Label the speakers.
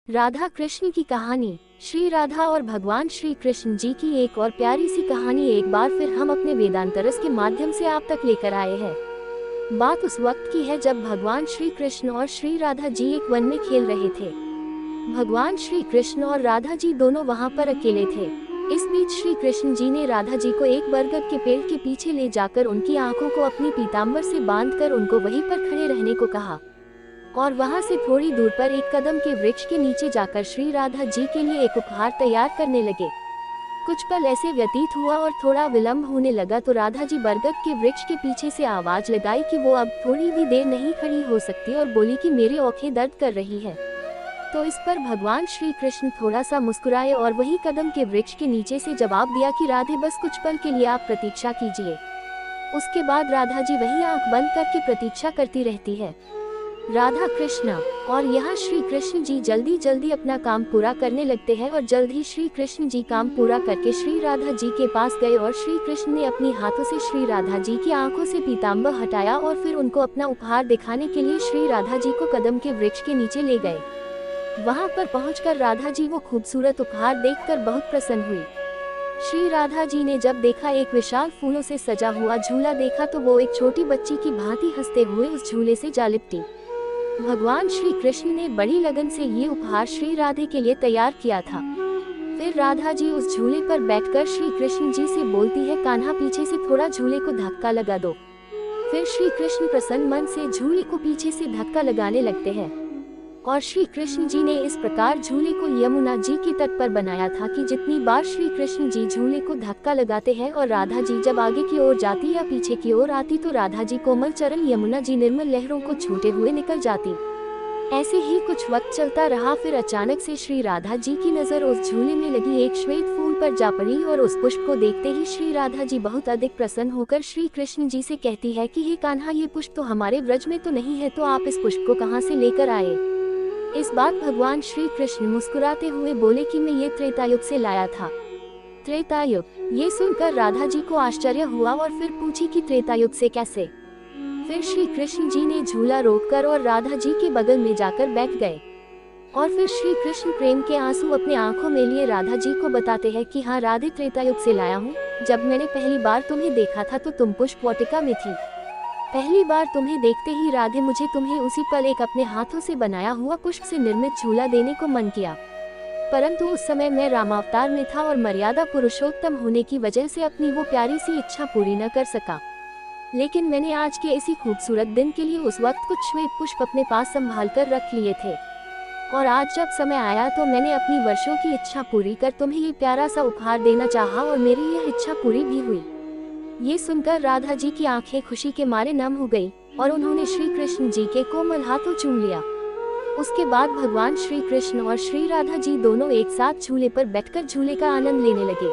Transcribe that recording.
Speaker 1: राधा कृष्ण की कहानी। श्री राधा और भगवान श्री कृष्ण जी की एक और प्यारी सी कहानी एक बार फिर हम अपने वेदांतरस के माध्यम से आप तक लेकर आए हैं। बात उस वक्त की है जब भगवान श्री कृष्ण और श्री राधा जी एक वन में खेल रहे थे। भगवान श्री कृष्ण और राधा जी दोनों वहां पर अकेले थे। इस बीच श्री कृष्ण जी ने राधा जी को एक बरगद के पेड़ के पीछे ले जाकर उनकी आंखों को अपनी पीताम्बर से बांधकर उनको वहीं पर खड़े रहने को कहा और वहां से थोड़ी दूर पर एक कदम के वृक्ष के नीचे जाकर श्री राधा जी के लिए एक उपहार तैयार करने लगे। कुछ पल ऐसे व्यतीत हुआ और थोड़ा विलंब होने लगा तो राधा जी बरगद के वृक्ष के पीछे से आवाज लगाई कि वो अब थोड़ी भी देर नहीं खड़ी हो सकती और बोली कि मेरी आंखें दर्द कर रही है। तो इस पर भगवान श्री कृष्ण थोड़ा सा मुस्कुराए और वही कदम के वृक्ष के नीचे से जवाब दिया कि राधे बस कुछ पल के लिए आप प्रतीक्षा कीजिए। उसके बाद राधा जी वही आंख बंद करके प्रतीक्षा करती रहती है। राधा कृष्ण और यहाँ श्री कृष्ण जी जल्दी जल्दी अपना काम पूरा करने लगते हैं और जल्द ही श्री कृष्ण जी काम पूरा करके श्री राधा जी के पास गए और श्री कृष्ण ने अपनी हाथों से श्री राधा जी की आंखों से पीताम्बर हटाया और फिर उनको अपना उपहार दिखाने के लिए श्री राधा जी को कदम के वृक्ष के नीचे ले गए। वहाँ पर पहुंचकर राधा जी वो खूबसूरत उपहार देखकर बहुत प्रसन्न हुई। श्री राधा जी ने जब देखा एक विशाल फूलों से सजा हुआ झूला देखा तो वो एक छोटी बच्ची की भांति हंसते हुए उस झूले से जा लिपटी। भगवान श्री कृष्ण ने बड़ी लगन से ये उपहार श्री राधे के लिए तैयार किया था। फिर राधा जी उस झूले पर बैठकर श्री कृष्ण जी से बोलती है, कान्हा पीछे से थोड़ा झूले को धक्का लगा दो। फिर श्री कृष्ण प्रसन्न मन से झूले को पीछे से धक्का लगाने लगते हैं और श्री कृष्ण जी ने इस प्रकार झूले को यमुना जी के तट पर बनाया था कि जितनी बार श्री कृष्ण जी झूले को धक्का लगाते हैं और राधा जी जब आगे की ओर जाती या पीछे की ओर आती तो राधा जी कोमल चरण यमुना जी निर्मल लहरों को छूते हुए निकल जाती। ऐसे ही कुछ वक्त चलता रहा। फिर अचानक से श्री राधा जी की नजर उस झूले में लगी एक श्वेत फूल पर जा पड़ी और उस पुष्प को देखते ही श्री राधा जी बहुत अधिक प्रसन्न होकर श्री कृष्ण जी से कहती है कि हे कान्हा, ये पुष्प तो हमारे ब्रज में तो नहीं है, तो आप इस पुष्प को कहाँ से लेकर आए। इस बात भगवान श्री कृष्ण मुस्कुराते हुए बोले कि मैं ये त्रेतायुग से लाया था। त्रेतायुग, ये सुनकर राधा जी को आश्चर्य हुआ और फिर पूछी कि त्रेतायुग से कैसे। फिर श्री कृष्ण जी ने झूला रोककर और राधा जी के बगल में जाकर बैठ गए और फिर श्री कृष्ण प्रेम के आंसू अपने आंखों में लिए राधा जी को बताते हैं कि हाँ राधे, त्रेतायुग से लाया हूँ। जब मैंने पहली बार तुम्हें देखा था तो तुम पुष्प वाटिका में थी। पहली बार तुम्हें देखते ही राधे मुझे तुम्हें उसी पल एक अपने हाथों से बनाया हुआ पुष्प से निर्मित झूला देने को मन किया, परंतु उस समय मैं रामावतार में था और मर्यादा पुरुषोत्तम होने की वजह से अपनी वो प्यारी सी इच्छा पूरी न कर सका। लेकिन मैंने आज के इसी खूबसूरत दिन के लिए उस वक्त कुछ श्वेत पुष्प अपने पास संभाल कर रख लिए थे और आज जब समय आया तो मैंने अपनी वर्षों की इच्छा पूरी कर तुम्हें ये प्यारा सा उपहार देना चाहा और मेरी यह इच्छा पूरी भी हुई। ये सुनकर राधा जी की आंखें खुशी के मारे नम हो गई और उन्होंने श्री कृष्ण जी के कोमल हाथों चूम लिया। उसके बाद भगवान श्री कृष्ण और श्री राधा जी दोनों एक साथ झूले पर बैठकर झूले का आनंद लेने लगे।